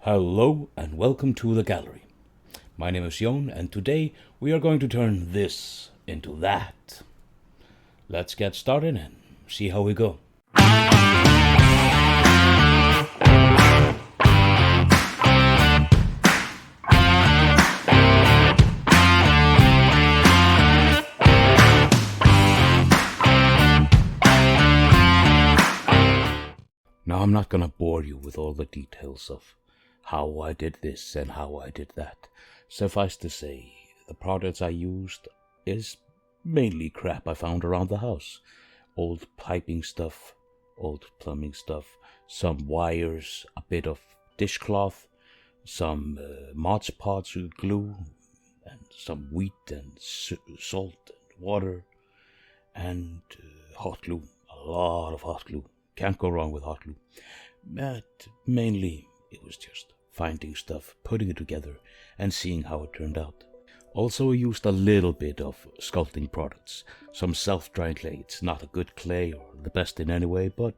Hello and welcome to the gallery. My name is Jon and today we are going to turn this into that. Let's get started and see how we go. Now I'm not gonna bore you with all the details of how I did this and how I did that. Suffice to say, the products I used is mainly crap I found around the house. Old piping stuff, old plumbing stuff, some wires, a bit of dishcloth, some Mod Podge glue, and some wheat and salt and water, and hot glue. A lot of hot glue. Can't go wrong with hot glue. But mainly it was just finding stuff, putting it together, and seeing how it turned out. Also I used a little bit of sculpting products. Some self-drying clay. It's not a good clay or the best in any way, but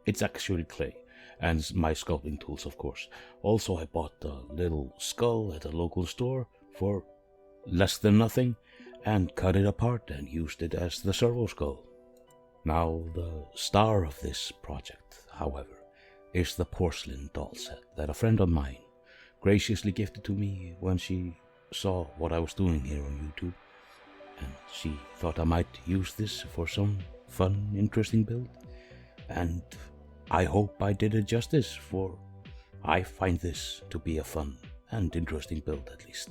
it's actually clay. And my sculpting tools, of course. Also I bought a little skull at a local store for less than nothing, and cut it apart and used it as the servoskull. Now, the star of this project, however, is the porcelain doll set that a friend of mine graciously gifted to me when she saw what I was doing here on YouTube, and she thought I might use this for some fun, interesting build, and I hope I did it justice, for I find this to be a fun and interesting build at least.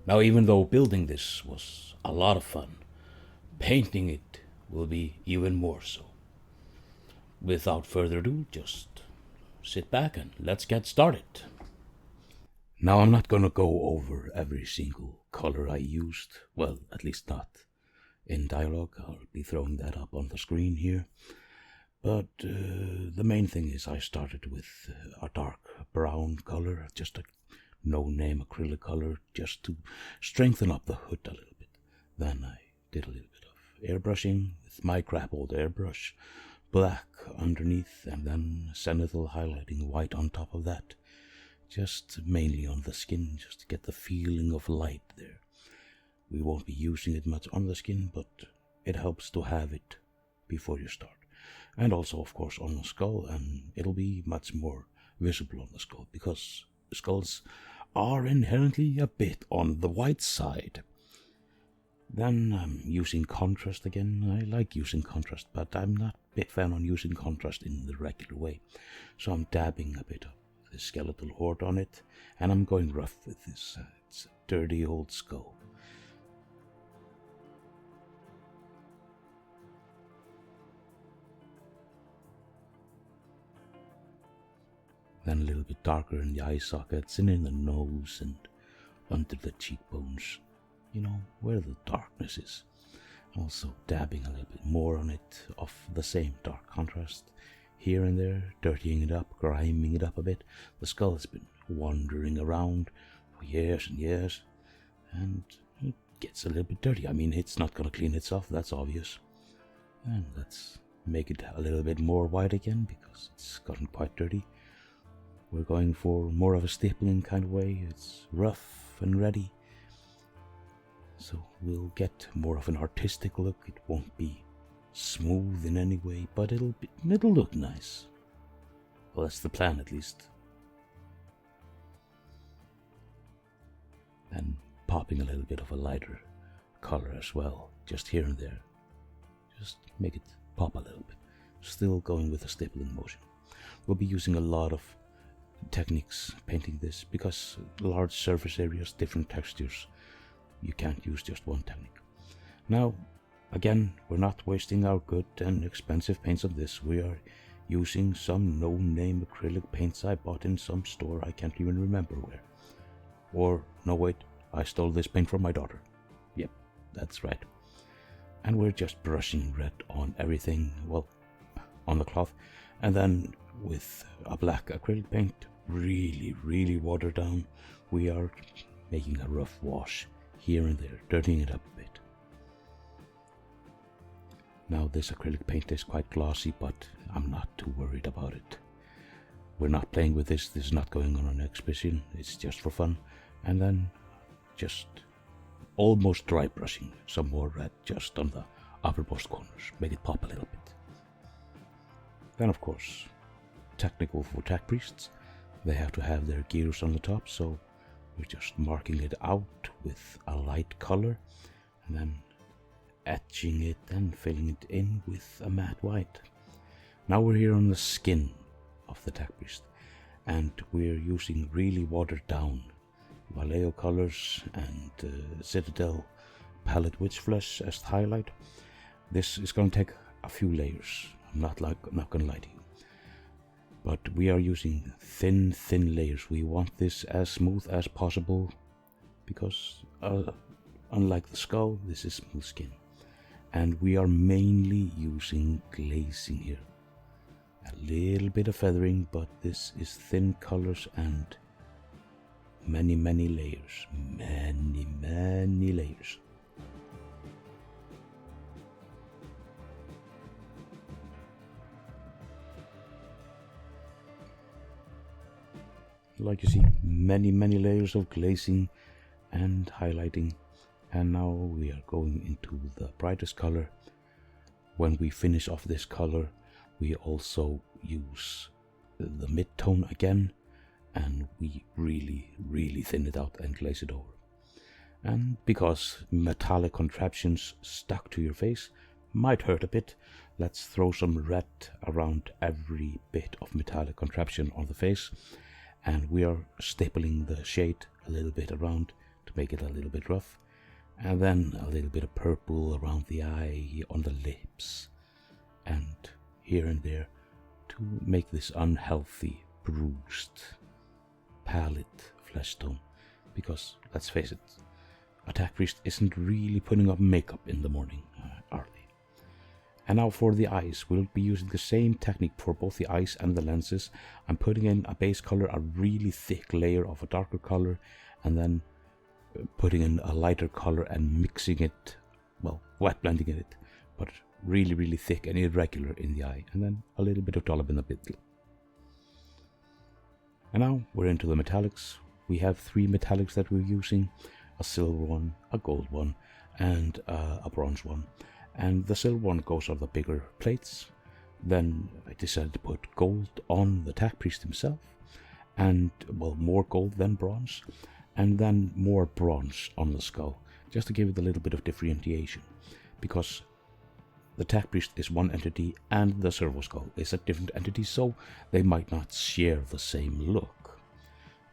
Now, even though building this was a lot of fun, painting it will be even more so. Without further ado, just sit back and let's get started. Now, I'm not gonna go over every single color I used, well, at least not in dialogue. I'll be throwing that up on the screen here. But the main thing is I started with a dark brown color, just a no-name acrylic color, just to strengthen up the hood a little bit. Then I did a little bit of airbrushing with my crap old airbrush, black underneath, and then zenithal highlighting white on top of that. Just mainly on the skin, just to get the feeling of light there. We won't be using it much on the skin, but it helps to have it before you start. And also, of course, on the skull, and it'll be much more visible on the skull, because skulls are inherently a bit on the white side. Then I'm using contrast again. I like using contrast, but I'm not a big fan on using contrast in the regular way. So I'm dabbing a bit of the skeletal horde on it, and I'm going rough with this. It's a dirty old skull. Then a little bit darker in the eye sockets and in the nose and under the cheekbones, you know, where the darkness is. Also dabbing a little bit more on it of the same dark contrast here and there, dirtying it up, griming it up a bit. The skull has been wandering around for years and years, and it gets a little bit dirty. I mean, it's not going to clean itself, that's obvious. And let's make it a little bit more white again, because it's gotten quite dirty. We're going for more of a stapling kind of way. It's rough and ready, so we'll get more of an artistic look. It won't be smooth in any way, but it'll look nice. Well, that's the plan, at least. And popping a little bit of a lighter color as well, just here and there. Just make it pop a little bit. Still going with a stapling motion. We'll be using a lot of techniques painting this, because large surface areas, different textures. You can't use just one technique. Now, again, we're not wasting our good and expensive paints on this. We are using some no-name acrylic paints I bought in some store I can't even remember where. Or, no wait, I stole this paint from my daughter. Yep, that's right. And we're just brushing red on everything, well, on the cloth. And then with a black acrylic paint, really watered down, we are making a rough wash here and there, dirtying it up a bit. Now this acrylic paint is quite glossy, but I'm not too worried about it. We're not playing with this. This is not going on an exhibition. It's just for fun. And then just almost dry brushing some more red just on the uppermost corners. Make it pop a little bit. Then of course, technical for Techpriests. They have to have their gears on the top, so we're just marking it out with a light color and then etching it and filling it in with a matte white. Now we're here on the skin of the Techpriest, and we're using really watered down Vallejo colors and Citadel palette witch flesh as the highlight. This is going to take a few layers. I'm not going to lie to you, but we are using thin layers. We want this as smooth as possible, because unlike the skull, this is smooth skin. And we are mainly using glazing here. A little bit of feathering, but this is thin colors and many layers. Many layers. Like you see, many layers of glazing and highlighting. And now we are going into the brightest color. When we finish off this color, we also use the mid-tone again, and we really thin it out and glaze it over. And because metallic contraptions stuck to your face might hurt a bit, let's throw some red around every bit of metallic contraption on the face, and we are stapling the shade a little bit around to make it a little bit rough. And then a little bit of purple around the eye, on the lips, and here and there to make this unhealthy, bruised, pallid flesh tone. Because, let's face it, a Techpriest isn't really putting up makeup in the morning, are they? And now for the eyes, we'll be using the same technique for both the eyes and the lenses. I'm putting in a base color, a really thick layer of a darker color, and then putting in a lighter color and mixing it, well, wet blending it, but really thick and irregular in the eye, and then a little bit of dollop in the middle. And now we're into the metallics. We have 3 metallics that we're using: a silver one, a gold one, and a bronze one. And the silver one goes on the bigger plates. Then I decided to put gold on the Techpriest himself, and, well, more gold than bronze, and then more bronze on the skull, just to give it a little bit of differentiation, because the Techpriest is one entity and the servoskull is a different entity, so they might not share the same look.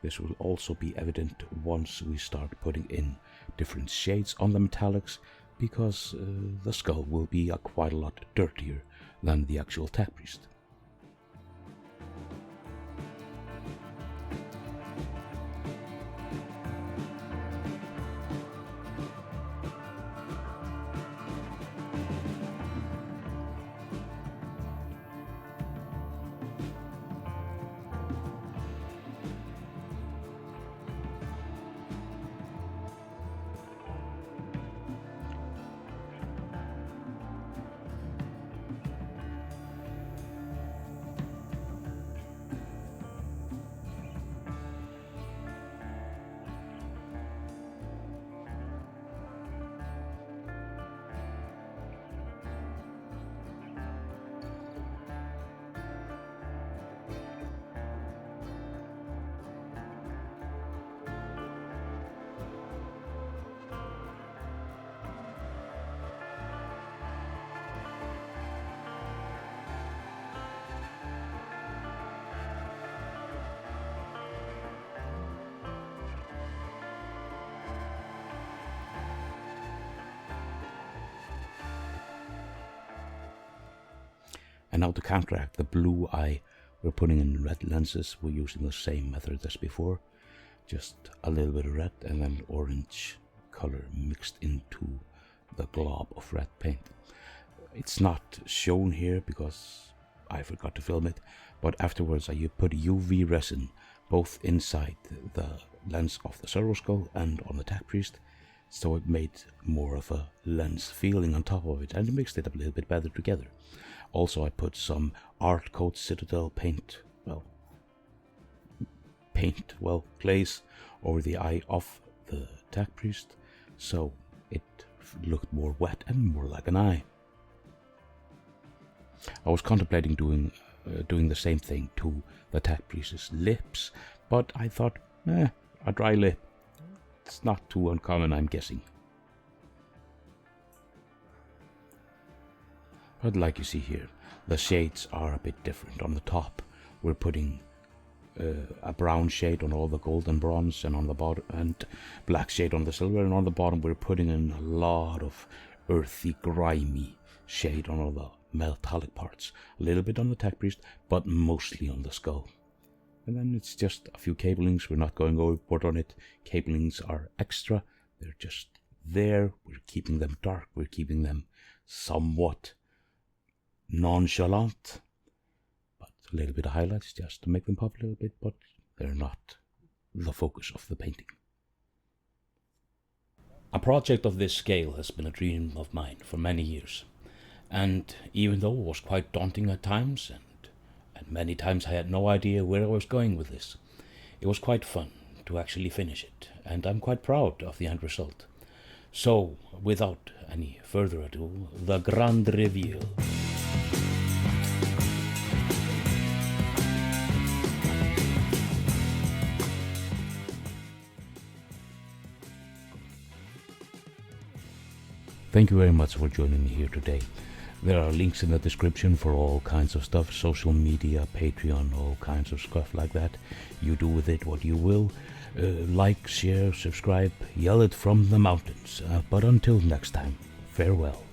This will also be evident once we start putting in different shades on the metallics, because the skull will be quite a lot dirtier than the actual Techpriest. And now to counteract the blue eye, we're putting in red lenses. We're using the same method as before. Just a little bit of red and then orange color mixed into the glob of red paint. It's not shown here because I forgot to film it, but afterwards I put UV resin both inside the lens of the servoskull and on the Techpriest, so it made more of a lens feeling on top of it, and it mixed it up a little bit better together. Also, I put some Art Coat Citadel glaze over the eye of the Techpriest, so it looked more wet and more like an eye. I was contemplating doing the same thing to the Techpriest's lips, but I thought, a dry lip. It's not too uncommon, I'm guessing. But like you see here, the shades are a bit different. On the top, we're putting a brown shade on all the gold and bronze, and on the bottom, and black shade on the silver, and on the bottom we're putting in a lot of earthy, grimy shade on all the metallic parts. A little bit on the Techpriest, but mostly on the skull. And then it's just a few cablings. We're not going overboard on it. Cablings are extra. They're just there. We're keeping them dark. We're keeping them somewhat nonchalant. But a little bit of highlights just to make them pop a little bit, but they're not the focus of the painting. A project of this scale has been a dream of mine for many years. And even though it was quite daunting at times, and many times I had no idea where I was going with this, it was quite fun to actually finish it, and I'm quite proud of the end result. So, without any further ado, the grand reveal. Thank you very much for joining me here today. There are links in the description for all kinds of stuff, social media, Patreon, all kinds of stuff like that. You do with it what you will. Like, share, subscribe, yell it from the mountains. But until next time, farewell.